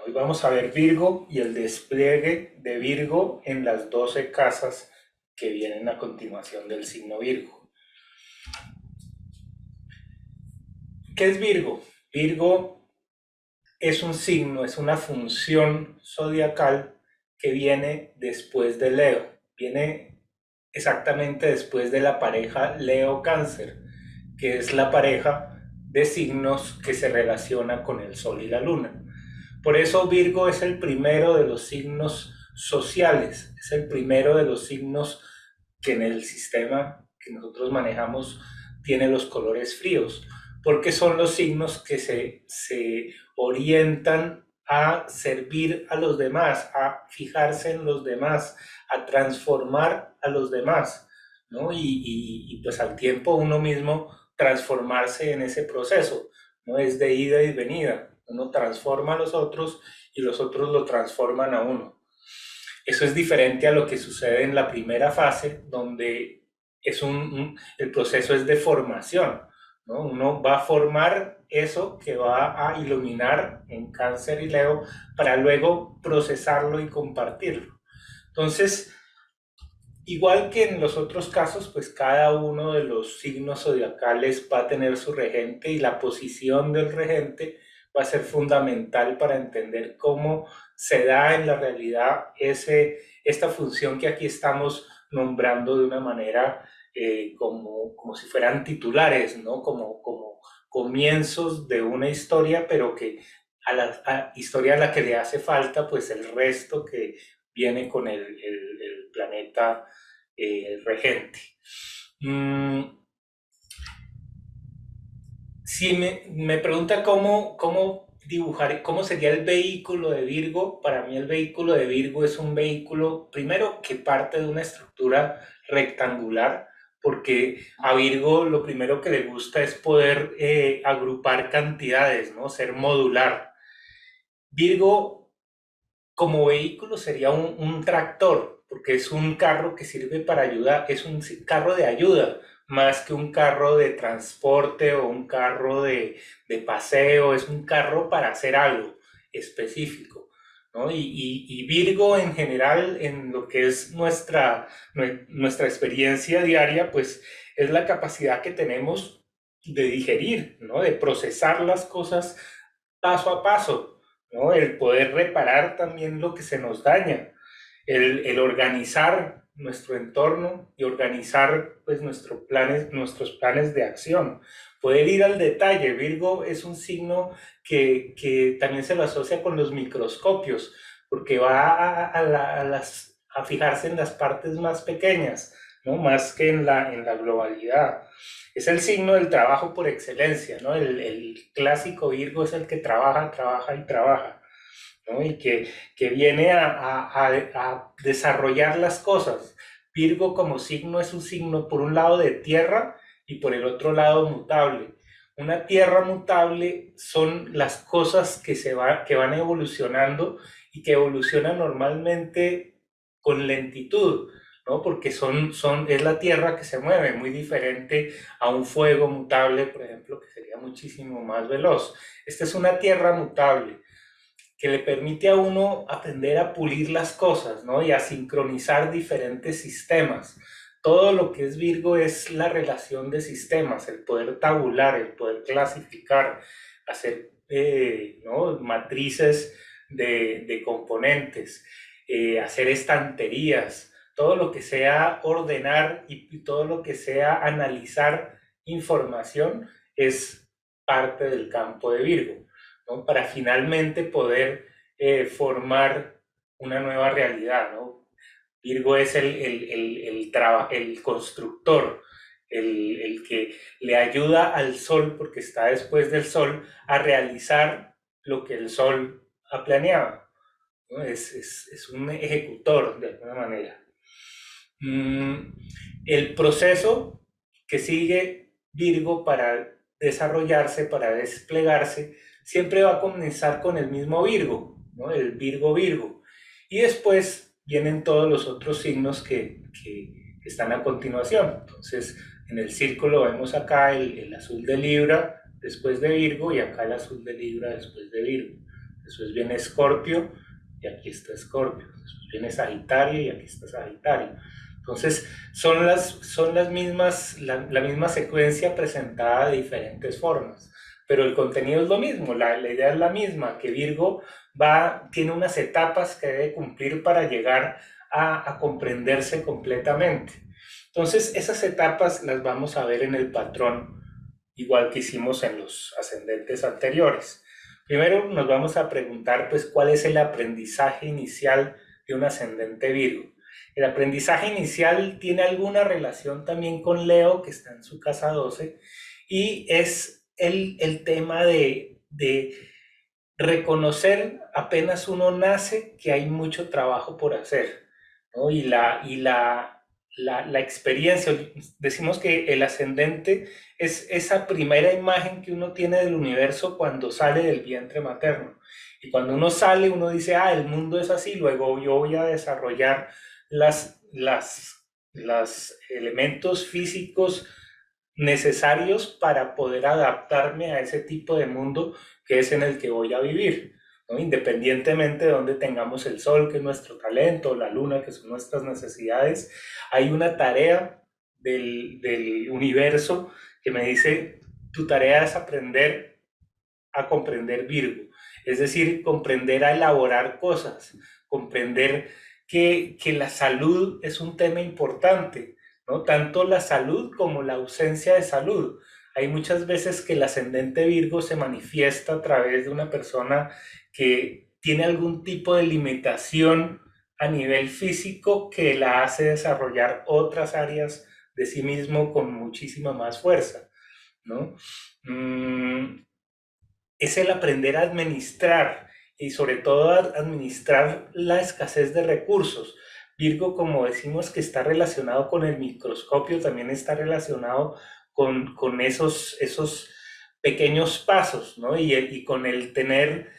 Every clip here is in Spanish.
Hoy vamos a ver Virgo y el despliegue de Virgo en las 12 casas que vienen a continuación del signo Virgo. ¿Qué es Virgo? Virgo es un signo, es una función zodiacal que viene después de Leo. Viene exactamente después de la pareja Leo-Cáncer, que es la pareja de signos que se relaciona con el Sol y la Luna. Por eso Virgo es el primero de los signos sociales, es el primero de los signos que en el sistema que nosotros manejamos tiene los colores fríos, porque son los signos que se orientan a servir a los demás, a fijarse en los demás, a transformar a los demás, ¿no? Y pues al tiempo uno mismo transformarse en ese proceso, no es de ida y venida, uno transforma a los otros y los otros lo transforman a uno. Eso es diferente a lo que sucede en la primera fase, donde el proceso es de formación, ¿no? Uno va a formar eso que va a iluminar en Cáncer y Leo para luego procesarlo y compartirlo. Entonces, igual que en los otros casos, pues cada uno de los signos zodiacales va a tener su regente y la posición del regente va a ser fundamental para entender cómo se da en la realidad esta función que aquí estamos nombrando de una manera como si fueran titulares, ¿no? Como comienzos de una historia, pero que a la historia a la que le hace falta, pues el resto que viene con el planeta regente. Si me pregunta cómo dibujar, cómo sería el vehículo de Virgo, para mí el vehículo de Virgo es un vehículo, primero, que parte de una estructura rectangular, porque a Virgo lo primero que le gusta es poder agrupar cantidades, ¿no? Ser modular. Virgo como vehículo sería un tractor, porque es un carro que sirve para ayudar, es un carro de ayuda, más que un carro de transporte o un carro de paseo, es un carro para hacer algo específico, ¿no? Y Virgo en general, en lo que es nuestra experiencia diaria, pues es la capacidad que tenemos de digerir, ¿no? De procesar las cosas paso a paso, ¿no? El poder reparar también lo que se nos daña, el organizar nuestro entorno y organizar pues nuestros planes de acción, poder ir al detalle. Virgo es un signo que también se lo asocia con los microscopios, porque va a fijarse en las partes más pequeñas, ¿no? Más que en la globalidad. Es el signo del trabajo por excelencia, ¿no? El clásico Virgo es el que trabaja, trabaja y trabaja, ¿no? Y que viene a desarrollar las cosas. Virgo como signo es un signo por un lado de tierra y por el otro lado mutable. Una tierra mutable son las cosas que van evolucionando y que evolucionan normalmente con lentitud, ¿no? Porque es la tierra que se mueve, muy diferente a un fuego mutable, por ejemplo, que sería muchísimo más veloz. Esta es una tierra mutable que le permite a uno aprender a pulir las cosas, ¿no? Y a sincronizar diferentes sistemas. Todo lo que es Virgo es la relación de sistemas, el poder tabular, el poder clasificar, hacer ¿no? matrices de componentes, hacer estanterías, todo lo que sea ordenar y todo lo que sea analizar información es parte del campo de Virgo, ¿no? Para finalmente poder formar una nueva realidad, ¿no? Virgo es el constructor, el que le ayuda al Sol, porque está después del Sol, a realizar lo que el Sol ha planeado, ¿no? Es un ejecutor de alguna manera. El proceso que sigue Virgo para desarrollarse, para desplegarse, siempre va a comenzar con el mismo Virgo, ¿no? El Virgo Virgo. Y después vienen todos los otros signos que están a continuación. Entonces, en el círculo vemos acá el azul de Libra después de Virgo y acá el azul de Libra después de Virgo. después viene Escorpio y aquí está Escorpio, después viene Sagitario y aquí está Sagitario. Entonces, son las mismas, la misma secuencia presentada de diferentes formas, pero el contenido es lo mismo, la idea es la misma, que Virgo tiene unas etapas que debe cumplir para llegar a comprenderse completamente. Entonces, esas etapas las vamos a ver en el patrón, igual que hicimos en los ascendentes anteriores. Primero nos vamos a preguntar, pues, cuál es el aprendizaje inicial de un ascendente Virgo. El aprendizaje inicial tiene alguna relación también con Leo, que está en su casa 12, y es el tema de reconocer apenas uno nace que hay mucho trabajo por hacer, ¿no? La experiencia, decimos que el ascendente es esa primera imagen que uno tiene del universo cuando sale del vientre materno. Y cuando uno sale, uno dice, ah, el mundo es así, luego yo voy a desarrollar los elementos físicos necesarios para poder adaptarme a ese tipo de mundo que es en el que voy a vivir, ¿no? Independientemente de donde tengamos el sol, que es nuestro talento, la luna, que son nuestras necesidades, hay una tarea del universo que me dice, tu tarea es aprender a comprender Virgo, es decir, comprender a elaborar cosas, comprender que la salud es un tema importante, ¿no? Tanto la salud como la ausencia de salud. Hay muchas veces que el ascendente Virgo se manifiesta a través de una persona que tiene algún tipo de limitación a nivel físico que la hace desarrollar otras áreas de sí mismo con muchísima más fuerza, ¿no? Es el aprender a administrar y sobre todo a administrar la escasez de recursos. Virgo, como decimos que está relacionado con el microscopio, también está relacionado con esos pequeños pasos, ¿no? Y con el tener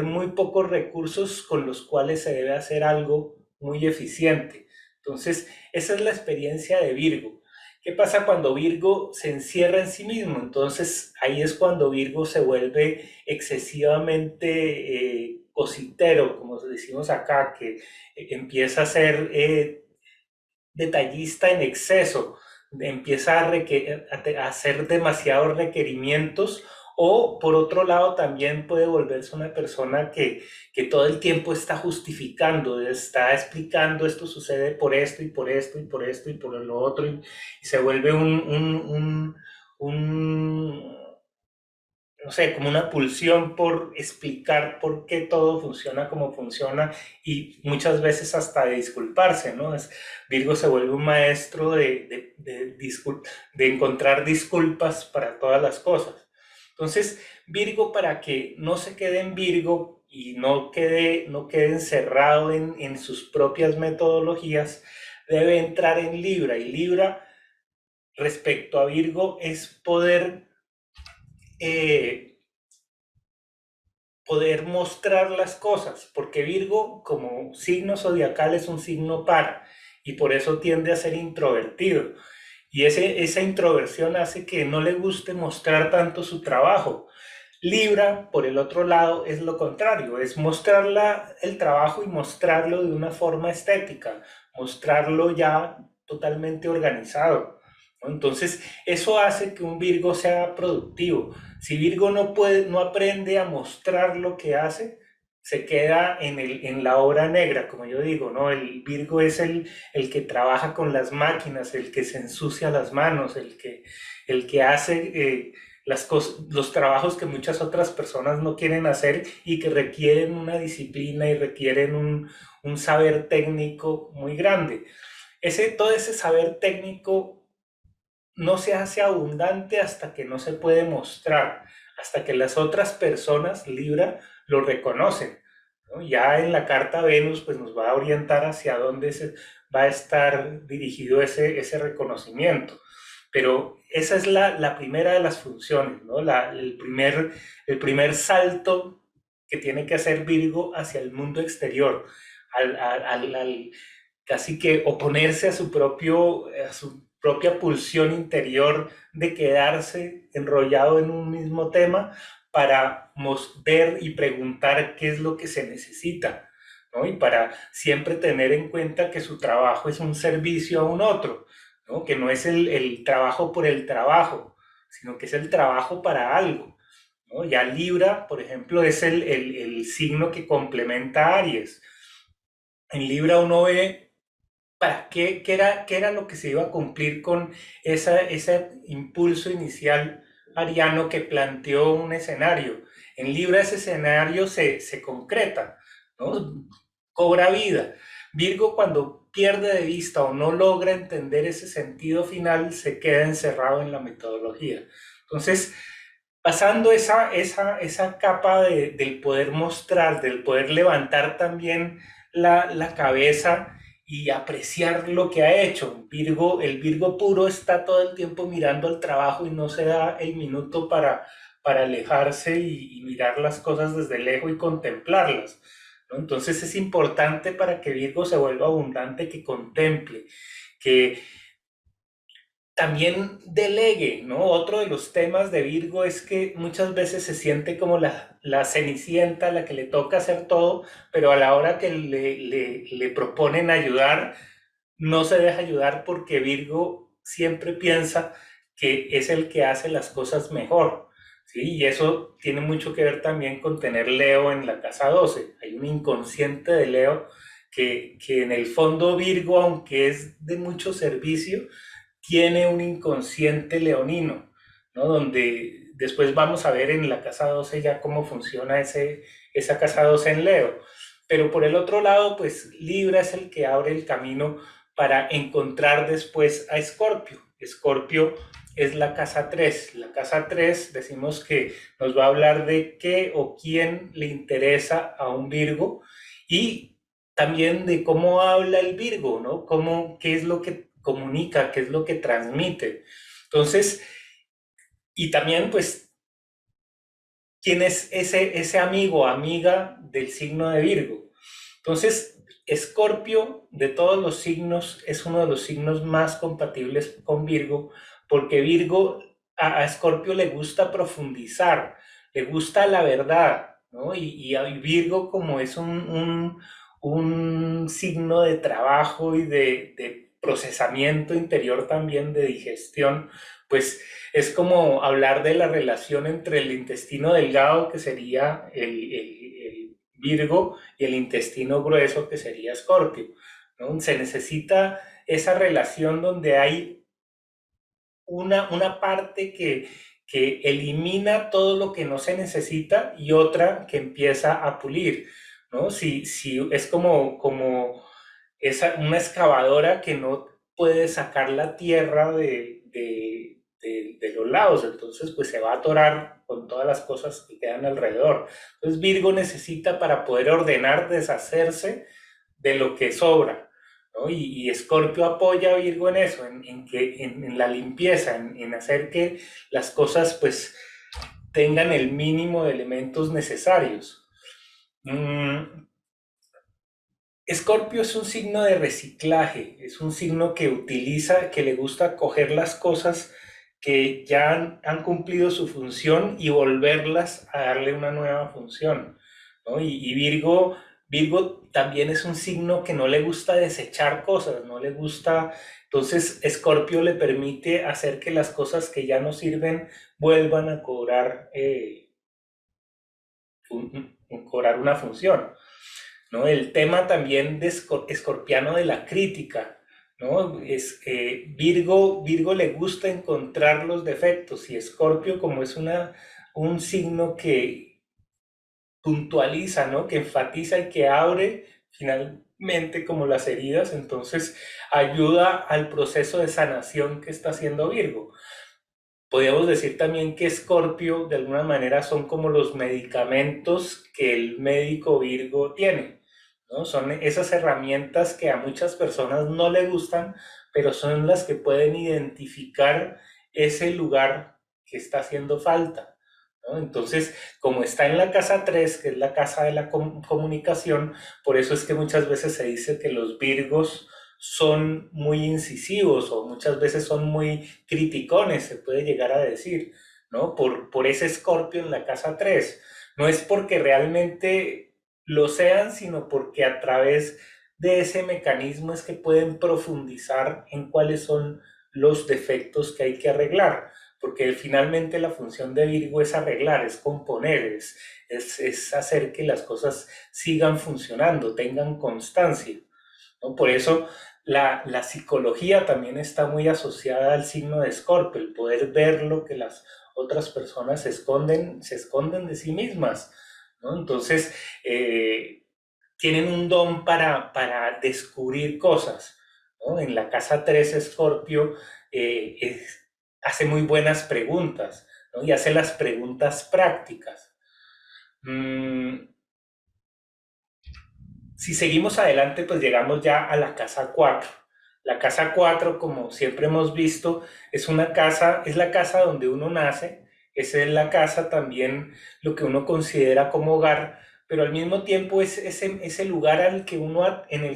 muy pocos recursos con los cuales se debe hacer algo muy eficiente. Entonces, esa es la experiencia de Virgo. ¿Qué pasa cuando Virgo se encierra en sí mismo? Entonces ahí es cuando Virgo se vuelve excesivamente cositero, como decimos acá, que empieza a ser detallista en exceso, empieza a hacer demasiados requerimientos o por otro lado también puede volverse una persona que todo el tiempo está justificando, está explicando esto sucede por esto y por esto y por esto y por lo otro y se vuelve un no sé, como una pulsión por explicar por qué todo funciona como funciona y muchas veces hasta de disculparse, ¿no? Virgo se vuelve un maestro de encontrar disculpas para todas las cosas. Entonces, Virgo, para que no se quede en Virgo y no quede encerrado en sus propias metodologías, debe entrar en Libra. Y Libra, respecto a Virgo, es eh, poder mostrar las cosas, porque Virgo como signo zodiacal es un signo par y por eso tiende a ser introvertido. Y esa introversión hace que no le guste mostrar tanto su trabajo. Libra, por el otro lado, es lo contrario, es mostrar el trabajo y mostrarlo de una forma estética, mostrarlo ya totalmente organizado, ¿no? Entonces, eso hace que un Virgo sea productivo. Si Virgo no aprende a mostrar lo que hace, se queda en la obra negra, como yo digo, ¿no? El Virgo es el que trabaja con las máquinas, el que se ensucia las manos, el que hace los trabajos que muchas otras personas no quieren hacer y que requieren una disciplina y requieren un saber técnico muy grande. Todo ese saber técnico no se hace abundante hasta que no se puede mostrar, hasta que las otras personas, Libra, lo reconocen, ¿no? Ya en la carta Venus, pues nos va a orientar hacia dónde va a estar dirigido ese reconocimiento. Pero esa es la primera de las funciones, ¿no? El primer salto que tiene que hacer Virgo hacia el mundo exterior, al casi que oponerse a su propia pulsión interior de quedarse enrollado en un mismo tema para ver y preguntar qué es lo que se necesita, ¿no? Y para siempre tener en cuenta que su trabajo es un servicio a un otro, ¿no? Que no es el trabajo por el trabajo, sino que es el trabajo para algo, ¿no? Ya Libra, por ejemplo, es el signo que complementa a Aries. En Libra uno ve para qué era lo que se iba a cumplir con ese impulso inicial ariano que planteó un escenario. En Libra ese escenario se concreta, ¿no? Cobra vida. Virgo, cuando pierde de vista o no logra entender ese sentido final, se queda encerrado en la metodología. Entonces, pasando esa capa del poder mostrar, del poder levantar también la cabeza y apreciar lo que ha hecho. El Virgo puro está todo el tiempo mirando el trabajo y no se da el minuto para alejarse y mirar las cosas desde lejos y contemplarlas, ¿no? Entonces es importante para que Virgo se vuelva abundante que contemple, que también delegue, ¿no? Otro de los temas de Virgo es que muchas veces se siente como la cenicienta, la que le toca hacer todo, pero a la hora que le proponen ayudar, no se deja ayudar porque Virgo siempre piensa que es el que hace las cosas mejor, ¿sí? Y eso tiene mucho que ver también con tener Leo en la casa 12. Hay un inconsciente de Leo que en el fondo Virgo, aunque es de mucho servicio, tiene un inconsciente leonino, ¿no? Donde después vamos a ver en la casa 12 ya cómo funciona esa casa 12 en Leo. Pero por el otro lado, pues Libra es el que abre el camino para encontrar después a Escorpio. Escorpio es la casa 3. La casa 3 decimos que nos va a hablar de qué o quién le interesa a un Virgo y también de cómo habla el Virgo, ¿no? Qué es lo que comunica, qué es lo que transmite. Entonces, y también pues quién es ese amigo o amiga del signo de Virgo. Entonces, Escorpio de todos los signos es uno de los signos más compatibles con Virgo, porque Virgo a Escorpio le gusta profundizar, le gusta la verdad, ¿no? Y a Virgo como es un signo de trabajo y de procesamiento interior también, de digestión, pues es como hablar de la relación entre el intestino delgado, que sería el Virgo, y el intestino grueso, que sería Escorpio, ¿no? Se necesita esa relación donde hay una parte que elimina todo lo que no se necesita y otra que empieza a pulir, ¿no? Si es como una excavadora que no puede sacar la tierra de los lados, entonces pues se va a atorar con todas las cosas que quedan alrededor. Entonces Virgo necesita, para poder ordenar, deshacerse de lo que sobra, ¿no? Y Escorpio apoya a Virgo en eso, en la limpieza, en hacer que las cosas pues tengan el mínimo de elementos necesarios. Escorpio es un signo de reciclaje, es un signo que utiliza, que le gusta coger las cosas que ya han cumplido su función y volverlas a darle una nueva función, ¿no? Y Virgo también es un signo que no le gusta desechar cosas, no le gusta. Entonces, Escorpio le permite hacer que las cosas que ya no sirven vuelvan a cobrar una función, ¿no? El tema también de escorpiano de la crítica, ¿no? Es que Virgo le gusta encontrar los defectos, y Escorpio, como es un signo que puntualiza, ¿no? Que enfatiza y que abre finalmente como las heridas, entonces ayuda al proceso de sanación que está haciendo Virgo. Podríamos decir también que Escorpio de alguna manera son como los medicamentos que el médico Virgo tiene, ¿no? Son esas herramientas que a muchas personas no le gustan, pero son las que pueden identificar ese lugar que está haciendo falta, ¿no? Entonces, como está en la casa 3, que es la casa de la comunicación, por eso es que muchas veces se dice que los Virgos son muy incisivos o muchas veces son muy criticones, se puede llegar a decir, ¿no? Por ese Escorpio en la casa 3. No es porque realmente lo sean, sino porque a través de ese mecanismo es que pueden profundizar en cuáles son los defectos que hay que arreglar, porque finalmente la función de Virgo es arreglar, es componer, es hacer que las cosas sigan funcionando, tengan constancia, ¿no? Por eso la psicología también está muy asociada al signo de Escorpio, el poder ver lo que las otras personas se esconden de sí mismas, ¿no? Entonces, tienen un don para descubrir cosas, ¿no? En la casa 3 Escorpio hace muy buenas preguntas, ¿no? Y hace las preguntas prácticas. Mm, si seguimos adelante, pues llegamos ya a la casa 4. La casa 4, como siempre hemos visto, es una casa, es la casa donde uno nace, esa es la casa también lo que uno considera como hogar, pero al mismo tiempo es ese lugar en el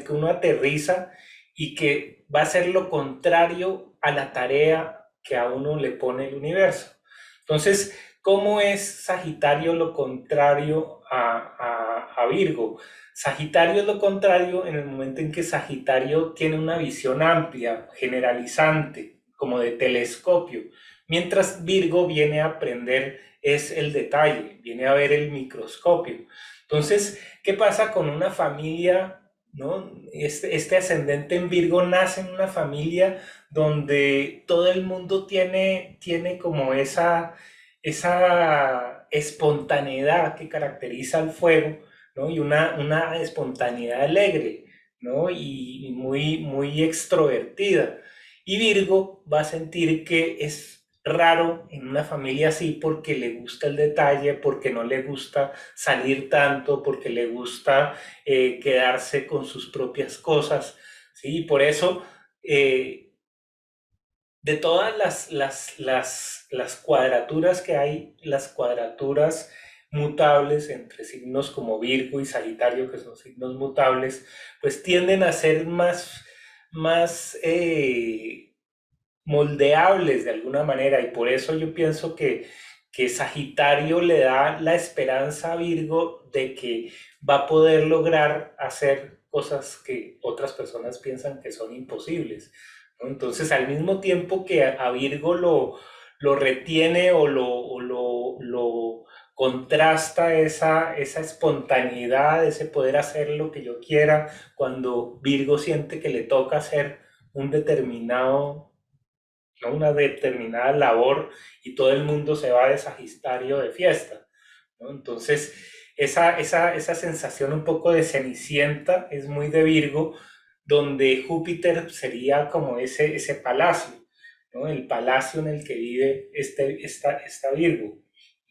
que uno aterriza y que va a ser lo contrario a la tarea que a uno le pone el universo. Entonces, ¿cómo es Sagitario lo contrario a Virgo? Sagitario es lo contrario en el momento en que Sagitario tiene una visión amplia, generalizante, como de telescopio, mientras Virgo viene a aprender es el detalle, viene a ver el microscopio. Entonces, ¿qué pasa con una familia? ¿No? Este ascendente en Virgo nace en una familia donde todo el mundo tiene como esa espontaneidad que caracteriza al fuego, ¿no? Y una espontaneidad alegre, ¿no? Y muy extrovertida. Y Virgo va a sentir que es raro en una familia así porque le gusta el detalle, porque no le gusta salir tanto, porque le gusta quedarse con sus propias cosas, ¿sí? Y por eso, de todas las cuadraturas que hay, las cuadraturas mutables entre signos como Virgo y Sagitario, que son signos mutables, pues tienden a ser más moldeables de alguna manera, y por eso yo pienso que Sagitario le da la esperanza a Virgo de que va a poder lograr hacer cosas que otras personas piensan que son imposibles, ¿no? Entonces, al mismo tiempo que a Virgo lo retiene o lo contrasta esa espontaneidad, ese poder hacer lo que yo quiera, cuando Virgo siente que le toca hacer un determinado, ¿no? Una determinada labor y todo el mundo se va de Sagitario de fiesta, ¿no? Entonces, esa sensación un poco de cenicienta es muy de Virgo, donde Júpiter sería como ese palacio, ¿no? El palacio en el que vive esta Virgo,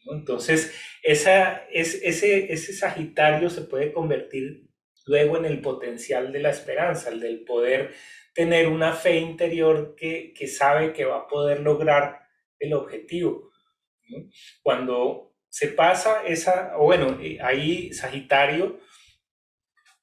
¿no? Entonces, ese Sagitario se puede convertir luego en el potencial de la esperanza, el del poder tener una fe interior que sabe que va a poder lograr el objetivo, ¿no? Cuando se pasa o bueno, ahí Sagitario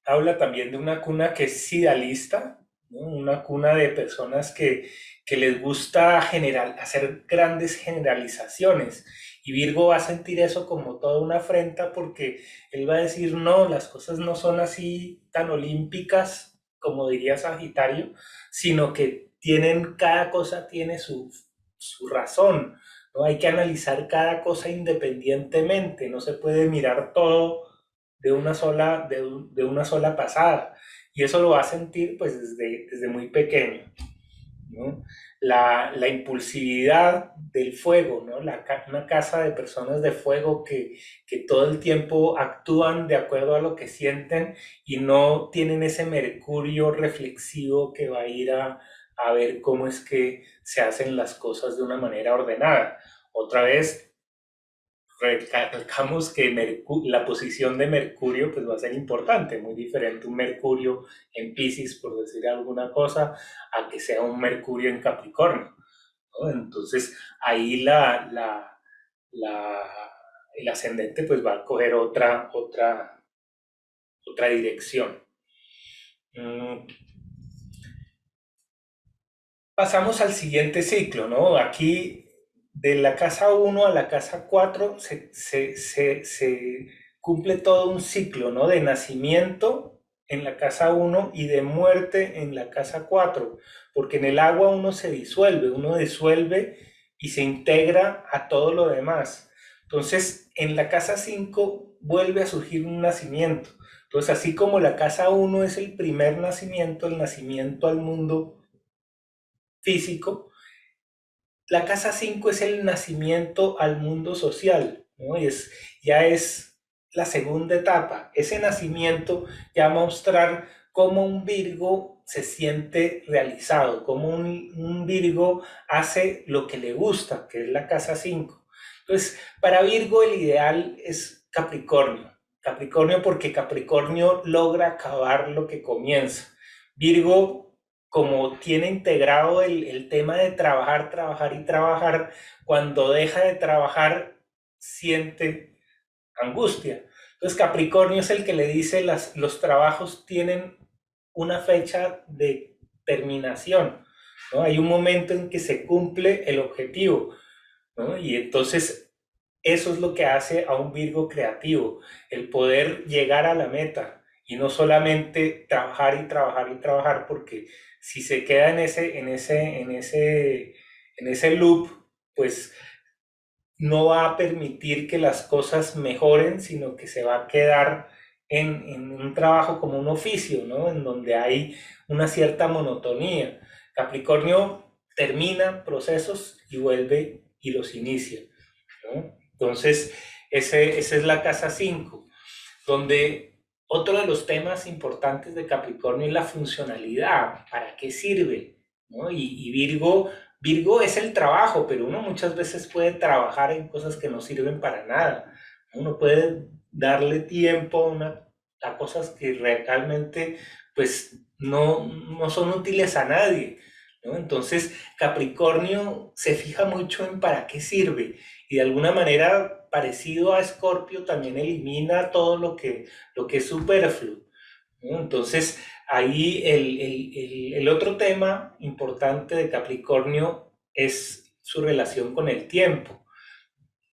habla también de una cuna que es idealista, ¿no? Una cuna de personas que les gusta hacer grandes generalizaciones. Y Virgo va a sentir eso como toda una afrenta porque él va a decir, no, las cosas no son así tan olímpicas como diría Sagitario, sino que cada cosa tiene su razón, ¿no? Hay que analizar cada cosa independientemente, no se puede mirar todo de una sola pasada. Y eso lo va a sentir pues desde muy pequeño, ¿no? La impulsividad del fuego, ¿no? Una casa de personas de fuego que todo el tiempo actúan de acuerdo a lo que sienten y no tienen ese mercurio reflexivo que va a ir a ver cómo es que se hacen las cosas de una manera ordenada. Otra vez, recalcamos que la posición de Mercurio pues va a ser importante, muy diferente un Mercurio en Piscis, por decir alguna cosa, a que sea un Mercurio en Capricornio, ¿no? Entonces ahí el ascendente pues va a coger otra dirección. Mm, Pasamos al siguiente ciclo, ¿no? Aquí de la casa 1 a la casa 4 se cumple todo un ciclo, ¿no? De nacimiento en la casa 1 y de muerte en la casa 4, porque en el agua uno disuelve y se integra a todo lo demás. Entonces, en la casa 5 vuelve a surgir un nacimiento. Entonces, así como la casa 1 es el primer nacimiento, el nacimiento al mundo físico, la casa 5 es el nacimiento al mundo social, ¿no? Ya es la segunda etapa. Ese nacimiento ya va a mostrar cómo un Virgo se siente realizado, cómo un Virgo hace lo que le gusta, que es la casa 5. Entonces, para Virgo el ideal es Capricornio. Capricornio porque Capricornio logra acabar lo que comienza. Virgo, como tiene integrado el tema de trabajar, trabajar y trabajar, cuando deja de trabajar siente angustia. Entonces Capricornio es el que le dice los trabajos tienen una fecha de terminación, ¿no? Hay un momento en que se cumple el objetivo, ¿no? Y entonces eso es lo que hace a un Virgo creativo, el poder llegar a la meta y no solamente trabajar y trabajar y trabajar, porque si se queda en ese loop, pues no va a permitir que las cosas mejoren, sino que se va a quedar en un trabajo como un oficio, ¿no? En donde hay una cierta monotonía. Capricornio termina procesos y vuelve y los inicia, ¿no? Entonces, esa es la casa 5, donde otro de los temas importantes de Capricornio es la funcionalidad, ¿para qué sirve? ¿No? Y Virgo es el trabajo, pero uno muchas veces puede trabajar en cosas que no sirven para nada. Uno puede darle tiempo a cosas que realmente pues no son útiles a nadie, ¿no? Entonces Capricornio se fija mucho en para qué sirve y de alguna manera parecido a Escorpio también elimina todo lo que es superfluo, ¿no? Entonces ahí el otro tema importante de Capricornio es su relación con el tiempo.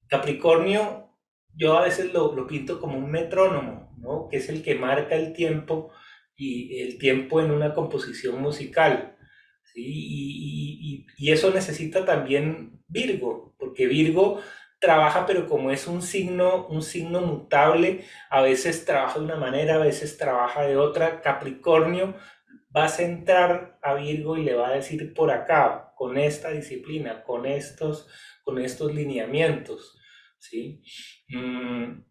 Capricornio, yo a veces lo pinto como un metrónomo, ¿no? Que es el que marca el tiempo y el tiempo en una composición musical, ¿sí? Y eso necesita también Virgo, porque Virgo trabaja, pero como es un signo mutable, a veces trabaja de una manera, a veces trabaja de otra. Capricornio va a centrar a Virgo y le va a decir por acá, con esta disciplina, con estos lineamientos, ¿sí? Mm,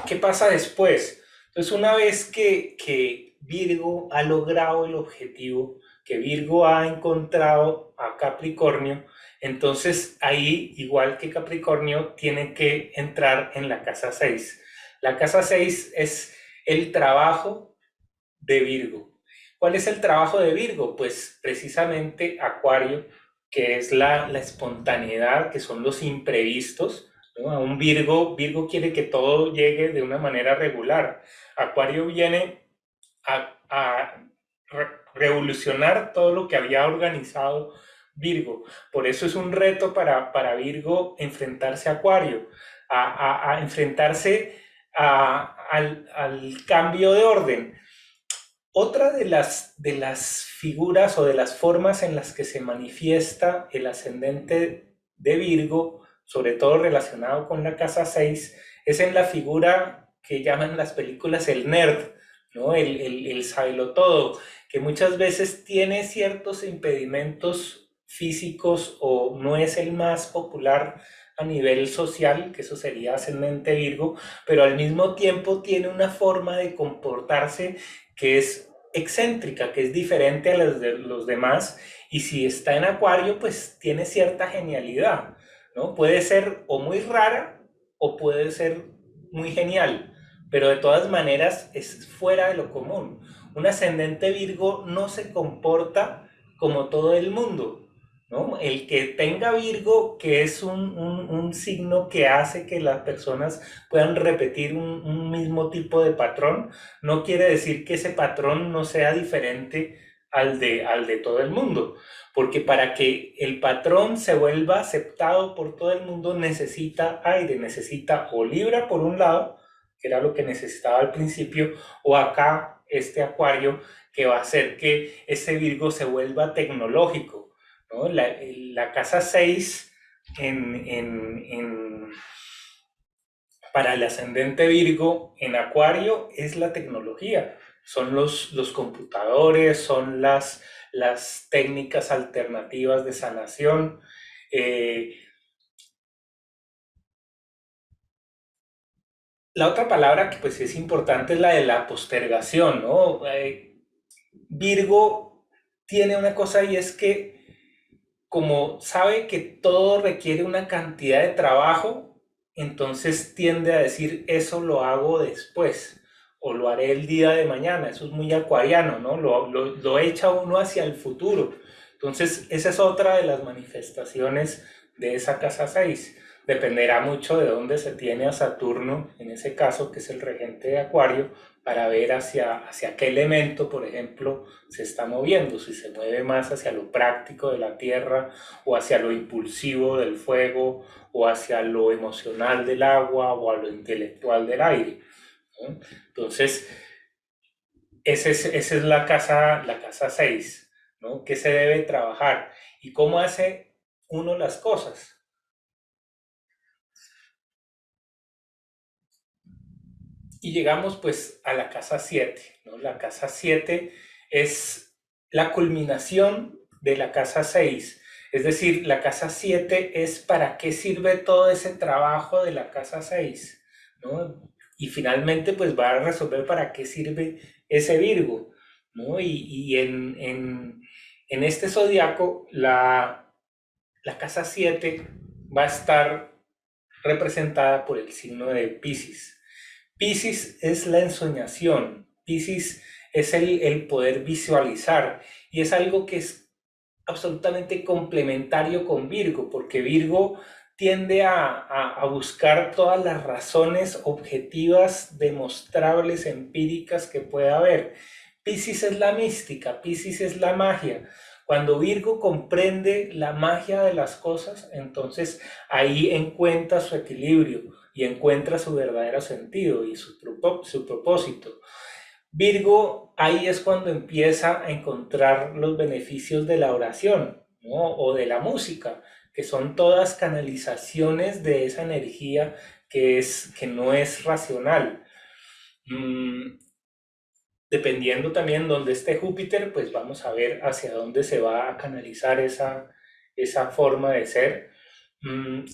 ¿Qué pasa después? Entonces, una vez que Virgo ha logrado el objetivo, que Virgo ha encontrado a Capricornio, entonces ahí, igual que Capricornio, tiene que entrar en la casa 6. La casa 6 es el trabajo de Virgo. ¿Cuál es el trabajo de Virgo? Pues precisamente Acuario, que es la espontaneidad, que son los imprevistos, ¿no? A un Virgo quiere que todo llegue de una manera regular. Acuario viene a revolucionar todo lo que había organizado Virgo. Por eso es un reto para Virgo enfrentarse a Acuario, a enfrentarse al cambio de orden. Otra de las figuras o de las formas en las que se manifiesta el ascendente de Virgo, sobre todo relacionado con la casa 6, es en la figura que llaman las películas el nerd, ¿no? El sabelotodo, que muchas veces tiene ciertos impedimentos físicos o no es el más popular a nivel social, que eso sería ascendente Virgo, pero al mismo tiempo tiene una forma de comportarse que es excéntrica, que es diferente a las de los demás, y si está en Acuario, pues tiene cierta genialidad, ¿no? Puede ser o muy rara o puede ser muy genial, pero de todas maneras es fuera de lo común. Un ascendente Virgo no se comporta como todo el mundo, ¿no? El que tenga Virgo, que es un signo que hace que las personas puedan repetir mismo tipo de patrón, no quiere decir que ese patrón no sea diferente al de todo el mundo. Porque para que el patrón se vuelva aceptado por todo el mundo necesita aire, necesita o Libra por un lado, que era lo que necesitaba al principio, o acá este Acuario que va a hacer que ese Virgo se vuelva tecnológico, ¿no? La casa 6 para el ascendente Virgo en Acuario es la tecnología, son los computadores, son las técnicas alternativas de sanación. La otra palabra que pues es importante es la de la postergación, ¿no? Virgo tiene una cosa y es que como sabe que todo requiere una cantidad de trabajo, entonces tiende a decir eso lo hago después o lo haré el día de mañana. Eso es muy acuariano, ¿no? Lo echa uno hacia el futuro. Entonces esa es otra de las manifestaciones de esa casa 6. Dependerá mucho de dónde se tiene a Saturno, en ese caso, que es el regente de Acuario, para ver hacia qué elemento, por ejemplo, se está moviendo, si se mueve más hacia lo práctico de la tierra o hacia lo impulsivo del fuego o hacia lo emocional del agua o a lo intelectual del aire, ¿no? Entonces, esa es la casa 6, ¿no? ¿Qué se debe trabajar? ¿Y cómo hace uno las cosas? Y llegamos pues a la casa 7, ¿no? La casa 7 es la culminación de la casa 6. Es decir, la casa 7 es para qué sirve todo ese trabajo de la casa 6, ¿no? Y finalmente pues va a resolver para qué sirve ese Virgo, ¿no? Y en este zodiaco la casa 7 va a estar representada por el signo de Piscis. Piscis es la ensoñación, Piscis es el poder visualizar y es algo que es absolutamente complementario con Virgo, porque Virgo tiende a buscar todas las razones objetivas, demostrables, empíricas que pueda haber. Piscis es la mística, Piscis es la magia. Cuando Virgo comprende la magia de las cosas, entonces ahí encuentra su equilibrio y encuentra su verdadero sentido y su propósito. Virgo ahí es cuando empieza a encontrar los beneficios de la oración, ¿no? O de la música, que son todas canalizaciones de esa energía que no es racional. Mm, Dependiendo también dónde esté Júpiter, pues vamos a ver hacia dónde se va a canalizar esa forma de ser.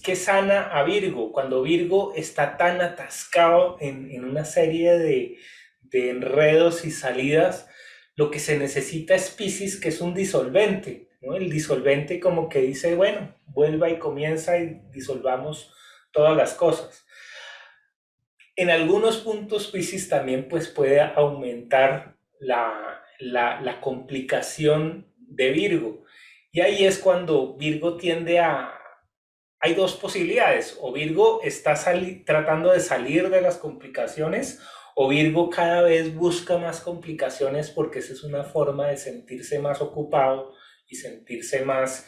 ¿Qué sana a Virgo? Cuando Virgo está tan atascado en una serie de enredos y salidas, lo que se necesita es Piscis, que es un disolvente, ¿no? El disolvente como que dice, bueno, vuelva y comienza y disolvamos todas las cosas. En algunos puntos Piscis también pues puede aumentar la complicación de Virgo. Y ahí es cuando Virgo tiende a... Hay dos posibilidades, o Virgo está tratando de salir de las complicaciones, o Virgo cada vez busca más complicaciones porque esa es una forma de sentirse más ocupado y sentirse más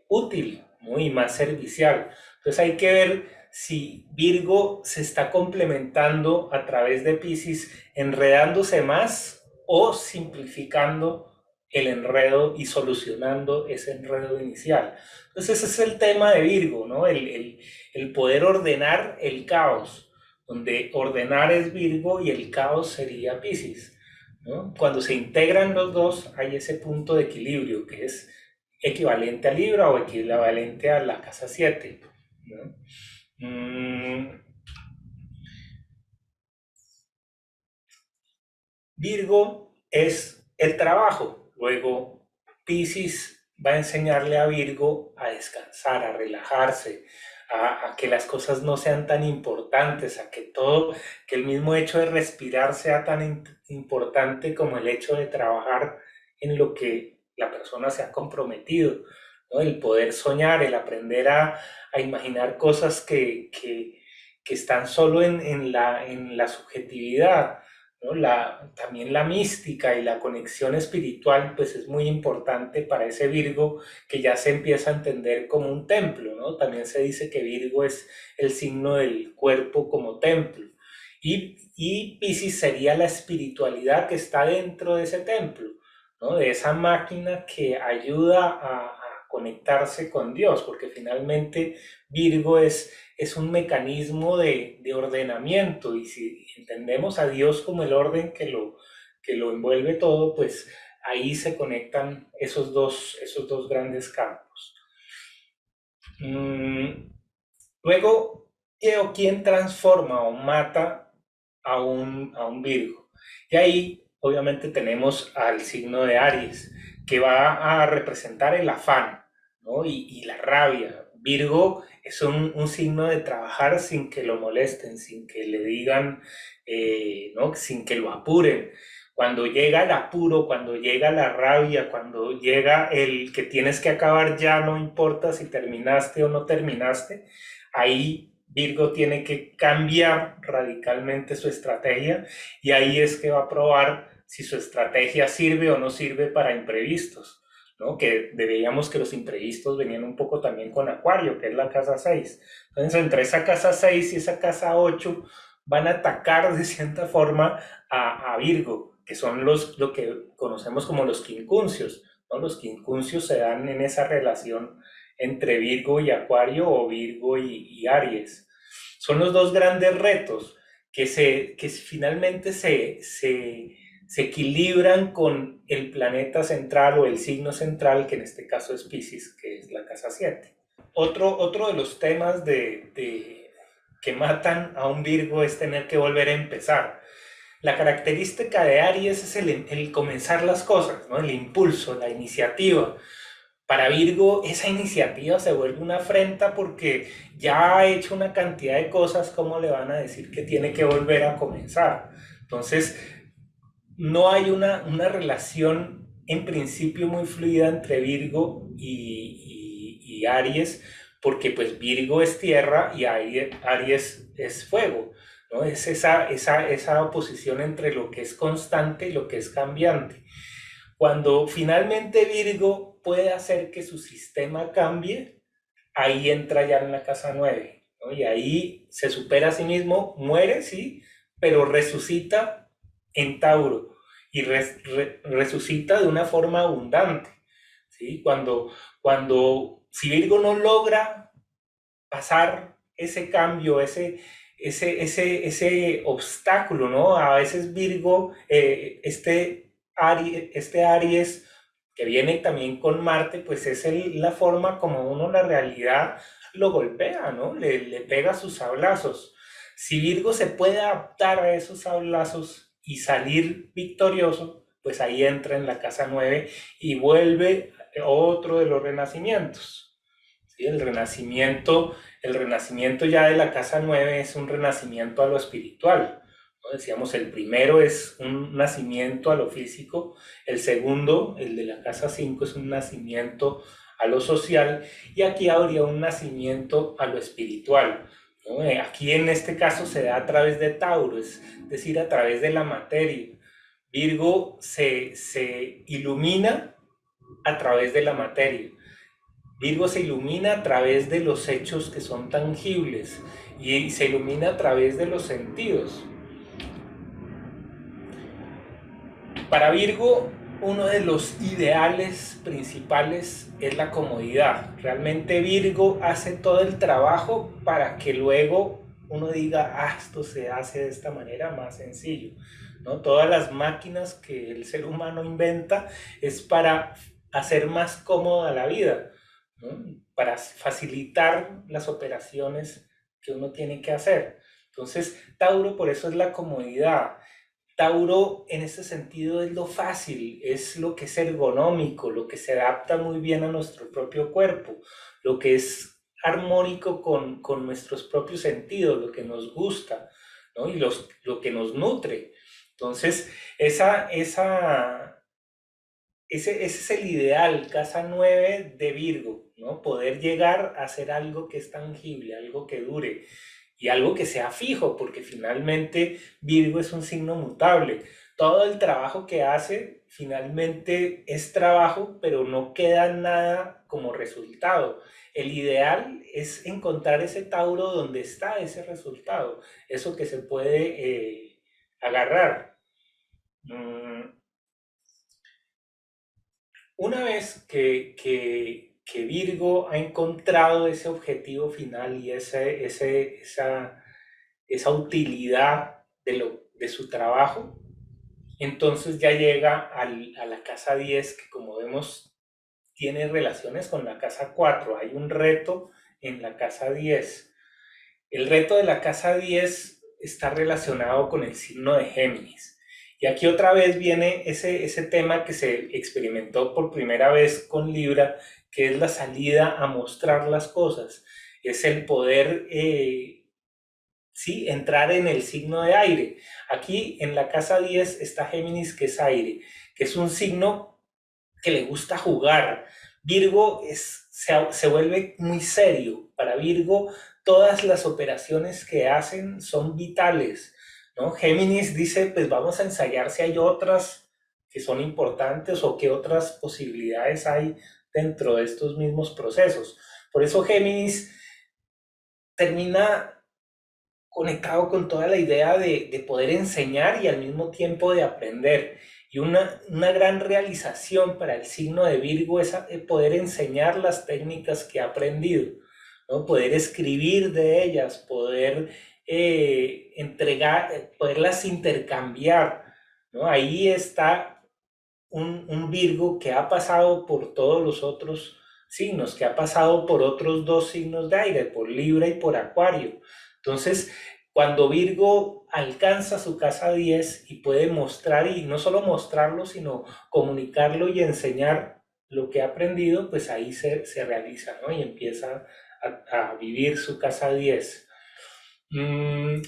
útil, ¿no? Y más servicial. Entonces hay que ver si Virgo se está complementando a través de Piscis, enredándose más o simplificando el enredo y solucionando ese enredo inicial. Entonces ese es el tema de Virgo, ¿no? El poder ordenar el caos, donde ordenar es Virgo y el caos sería Piscis, ¿no? Cuando se integran los dos hay ese punto de equilibrio que es equivalente a Libra o equivalente a la casa 7, ¿no? Virgo es el trabajo, luego Piscis va a enseñarle a Virgo a descansar, a relajarse, a que las cosas no sean tan importantes, a que el mismo hecho de respirar sea tan importante como el hecho de trabajar en lo que la persona se ha comprometido, ¿no? El poder soñar, el aprender a imaginar cosas que están solo en la subjetividad, ¿no? También la mística y la conexión espiritual pues es muy importante para ese Virgo que ya se empieza a entender como un templo, ¿no? También se dice que Virgo es el signo del cuerpo como templo. Y Piscis sería la espiritualidad que está dentro de ese templo, ¿no? De esa máquina que ayuda a conectarse con Dios, porque finalmente Virgo es un mecanismo de ordenamiento y si entendemos a Dios como el orden que lo envuelve todo, pues ahí se conectan esos dos grandes campos. Luego, ¿qué o quién transforma o mata a un Virgo? Y ahí, obviamente, tenemos al signo de Aries, que va a representar el afán, ¿no? Y la rabia. Virgo es un signo de trabajar sin que lo molesten, sin que le digan, ¿no? Sin que lo apuren. Cuando llega el apuro, cuando llega la rabia, cuando llega el que tienes que acabar ya, no importa si terminaste o no terminaste, ahí Virgo tiene que cambiar radicalmente su estrategia y ahí es que va a probar si su estrategia sirve o no sirve para imprevistos, ¿no? Que veíamos que los imprevistos venían un poco también con Acuario, que es la casa 6. Entonces, entre esa casa 6 y esa casa 8 van a atacar de cierta forma a Virgo, que son lo que conocemos como los quincunциos, ¿no? Los quincunциos se dan en esa relación entre Virgo y Acuario o Virgo y Aries. Son los dos grandes retos que finalmente se equilibran con el planeta central o el signo central, que en este caso es Piscis, que es la casa 7. Otro de los temas que matan a un Virgo es tener que volver a empezar. La característica de Aries es el comenzar las cosas, ¿no? El impulso, la iniciativa. Para Virgo, esa iniciativa se vuelve una afrenta porque ya ha hecho una cantidad de cosas, ¿cómo le van a decir que tiene que volver a comenzar? Entonces, no hay una relación en principio muy fluida entre Virgo y Aries, porque pues Virgo es tierra y Aries es fuego, ¿no? Es esa oposición entre lo que es constante y lo que es cambiante. Cuando finalmente Virgo puede hacer que su sistema cambie, ahí entra ya en la casa 9, ¿no? Y ahí se supera a sí mismo, muere, sí, pero resucita en Tauro y resucita de una forma abundante, ¿sí? Si Virgo no logra pasar ese cambio, ese obstáculo, ¿no? A veces Virgo, este Aries que viene también con Marte, pues es la forma como uno la realidad lo golpea, ¿no? Le pega sus sablazos. Si Virgo se puede adaptar a esos sablazos y salir victorioso, pues ahí entra en la casa 9 y vuelve otro de los renacimientos. ¿Sí? El renacimiento ya de la casa 9 es un renacimiento a lo espiritual, ¿no? Decíamos, el primero es un nacimiento a lo físico, el segundo, el de la casa 5, es un nacimiento a lo social y aquí habría un nacimiento a lo espiritual, ¿no? Aquí en este caso se da a través de Tauro, es decir, a través de la materia. Virgo se ilumina a través de la materia. Virgo se ilumina a través de los hechos que son tangibles y se ilumina a través de los sentidos. Para Virgo, uno de los ideales principales es la comodidad. Realmente Virgo hace todo el trabajo para que luego uno diga, ah, esto se hace de esta manera más sencillo, ¿no? Todas las máquinas que el ser humano inventa es para hacer más cómoda la vida, ¿no? Para facilitar las operaciones que uno tiene que hacer. Entonces, Tauro por eso es la comodidad. Tauro en ese sentido es lo fácil, es lo que es ergonómico, lo que se adapta muy bien a nuestro propio cuerpo, lo que es armónico con nuestros propios sentidos, lo que nos gusta, ¿no? Y lo que nos nutre. Entonces, ese es el ideal, casa 9 de Virgo, ¿no? Poder llegar a hacer algo que es tangible, algo que dure. y algo que sea fijo, porque finalmente Virgo es un signo mutable. Todo el trabajo que hace finalmente es trabajo, pero no queda nada como resultado. El ideal es encontrar ese Tauro donde está ese resultado, eso que se puede agarrar. Mm, Una vez que Virgo ha encontrado ese objetivo final y esa utilidad de su trabajo, entonces ya llega a la casa 10 que como vemos tiene relaciones con la casa 4. Hay un reto en la casa 10. El reto de la casa 10 está relacionado con el signo de Géminis. Y aquí otra vez viene ese tema que se experimentó por primera vez con Libra, que es la salida a mostrar las cosas. Es el poder, sí, entrar en el signo de aire. Aquí en la casa 10 está Géminis, que es aire, que es un signo que le gusta jugar. Virgo se vuelve muy serio. Para Virgo, todas las operaciones que hacen son vitales, ¿no? Géminis dice, pues vamos a ensayar si hay otras que son importantes o qué otras posibilidades hay dentro de estos mismos procesos. Por eso Géminis termina conectado con toda la idea de poder enseñar y al mismo tiempo de aprender. Y una gran realización para el signo de Virgo es poder enseñar las técnicas que ha aprendido, ¿no? Poder escribir de ellas, poder entregar, poderlas intercambiar, ¿no? Ahí está un Virgo que ha pasado por todos los otros signos, que ha pasado por otros dos signos de aire, por Libra y por Acuario. Entonces, cuando Virgo alcanza su casa 10 y puede mostrar, y no solo mostrarlo, sino comunicarlo y enseñar lo que ha aprendido, pues ahí se realiza, ¿no? Y empieza a vivir su casa 10. Mm,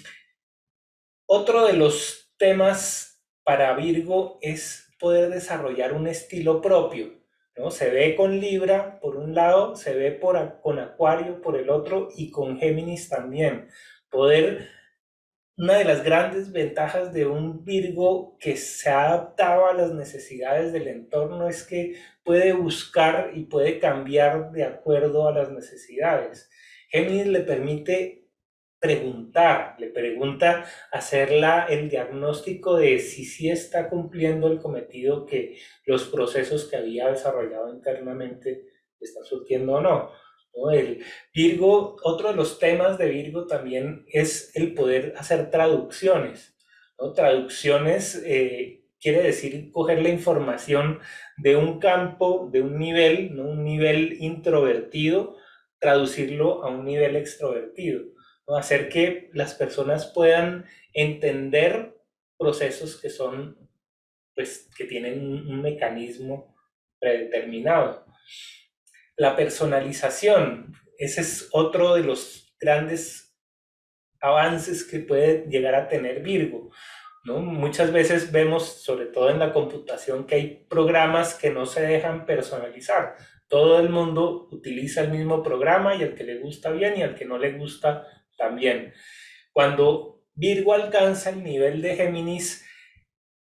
Otro de los temas para Virgo es poder desarrollar un estilo propio, ¿no? Se ve con Libra por un lado, se ve con Acuario por el otro y con Géminis también. Poder, una de las grandes ventajas de un Virgo que se ha adaptado a las necesidades del entorno es que puede buscar y puede cambiar de acuerdo a las necesidades. Géminis le permite preguntar, le pregunta, hacerla el diagnóstico de si sí está cumpliendo el cometido que los procesos que había desarrollado internamente están surtiendo o no. ¿No? El Virgo, otro de los temas de Virgo también es el poder hacer traducciones, ¿no? Traducciones quiere decir coger la información de un campo, de un nivel, ¿no? Un nivel introvertido, traducirlo a un nivel extrovertido, ¿no? Hacer que las personas puedan entender procesos que son, pues, que tienen un mecanismo predeterminado. La personalización, ese es otro de los grandes avances que puede llegar a tener Virgo, ¿no? Muchas veces vemos, sobre todo en la computación, que hay programas que no se dejan personalizar. Todo el mundo utiliza el mismo programa y al que le gusta bien y al que no le gusta también. Cuando Virgo alcanza el nivel de Géminis,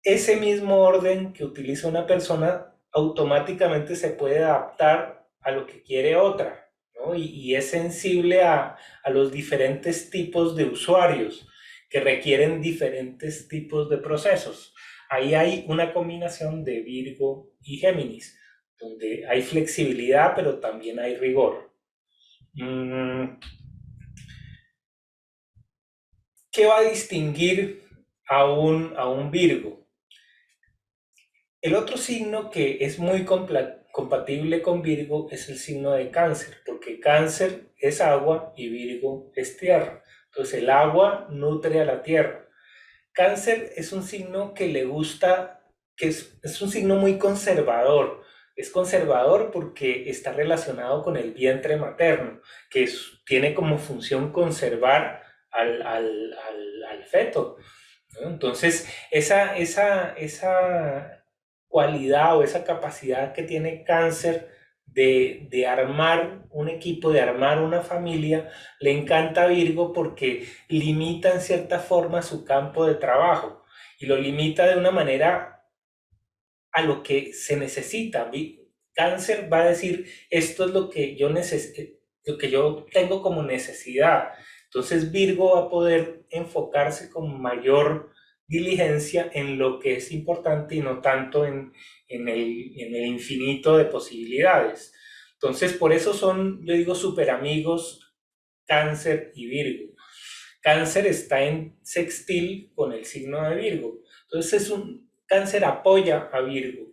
ese mismo orden que utiliza una persona automáticamente se puede adaptar a lo que quiere otra, ¿no? Y es sensible a los diferentes tipos de usuarios que requieren diferentes tipos de procesos. Ahí hay una combinación de Virgo y Géminis, donde hay flexibilidad, pero también hay rigor. ¿Qué va a distinguir a un Virgo? El otro signo que es muy compatible con Virgo es el signo de Cáncer, porque Cáncer es agua y Virgo es tierra. Entonces el agua nutre a la tierra. Cáncer es un signo que le gusta, es un signo muy conservador. Es conservador porque está relacionado con el vientre materno, que tiene como función conservar al feto, ¿no? Entonces, esa cualidad o esa capacidad que tiene Cáncer de armar un equipo, de armar una familia, le encanta a Virgo porque limita en cierta forma su campo de trabajo y lo limita de una manera a lo que se necesita. Cáncer va a decir, esto es lo que yo necesito, lo que yo tengo como necesidad. Entonces Virgo va a poder enfocarse con mayor diligencia en lo que es importante y no tanto en el infinito de posibilidades. Entonces, por eso son, yo digo, súper amigos Cáncer y Virgo. Cáncer está en sextil con el signo de Virgo. Entonces, Cáncer apoya a Virgo.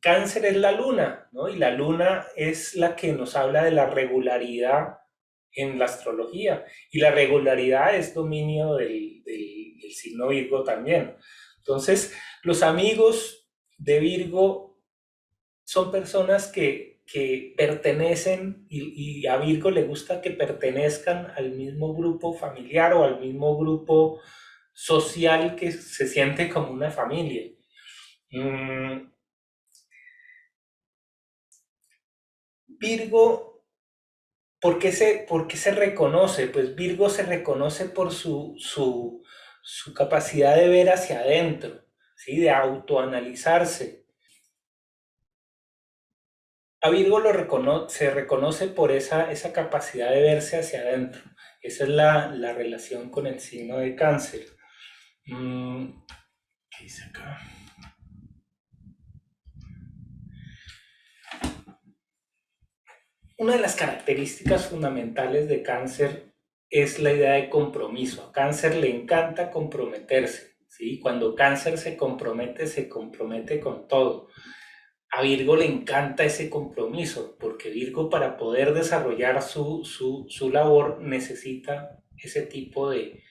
Cáncer es la luna, ¿no? Y la luna es la que nos habla de la regularidad en la astrología. Y la regularidad es dominio del signo Virgo también. Entonces, los amigos de Virgo son personas que pertenecen y a Virgo le gusta que pertenezcan al mismo grupo familiar o al mismo grupo social que se siente como una familia. Mm, Virgo, por qué se reconoce? Pues Virgo se reconoce por su capacidad de ver hacia adentro, ¿sí? De autoanalizarse. A Virgo se reconoce por esa capacidad de verse hacia adentro. Esa es la relación con el signo de Cáncer. ¿Qué dice acá? Una de las características fundamentales de Cáncer es la idea de compromiso. A Cáncer le encanta comprometerse, ¿sí? Cuando Cáncer se compromete con todo. A Virgo le encanta ese compromiso, porque Virgo para poder desarrollar su labor necesita ese tipo de,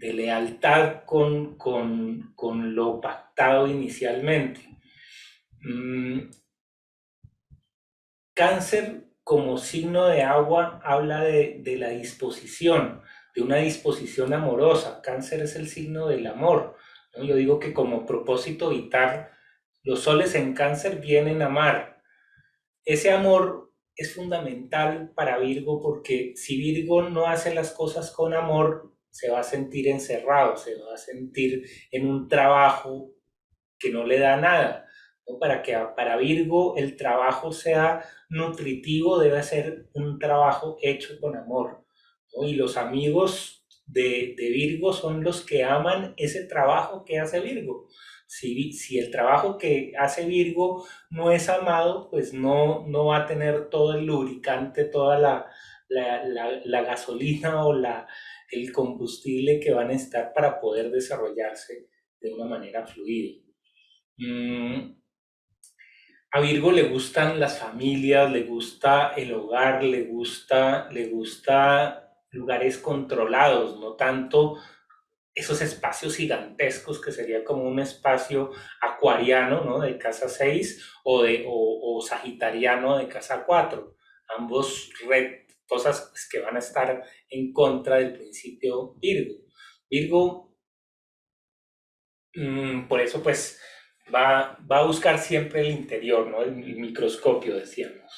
de lealtad con lo pactado inicialmente. Cáncer como signo de agua habla de la disposición, de una disposición amorosa. Cáncer es el signo del amor, ¿no? Yo digo que como propósito vital, los soles en Cáncer vienen a amar. Ese amor es fundamental para Virgo porque si Virgo no hace las cosas con amor, se va a sentir encerrado, se va a sentir en un trabajo que no le da nada, ¿no? Para que para Virgo el trabajo sea nutritivo, debe ser un trabajo hecho con amor, ¿no? Y los amigos de Virgo son los que aman ese trabajo que hace Virgo. Si el trabajo que hace Virgo no es amado, pues no va a tener todo el lubricante, toda la gasolina o el combustible que van a necesitar para poder desarrollarse de una manera fluida. A Virgo le gustan las familias, le gusta el hogar, le gusta lugares controlados, no tanto esos espacios gigantescos que sería como un espacio acuariano, ¿no? De casa 6 o sagitariano de casa 4. Ambos cosas que van a estar en contra del principio Virgo. Virgo, por eso pues va a buscar siempre el interior, ¿no? El microscopio, decíamos.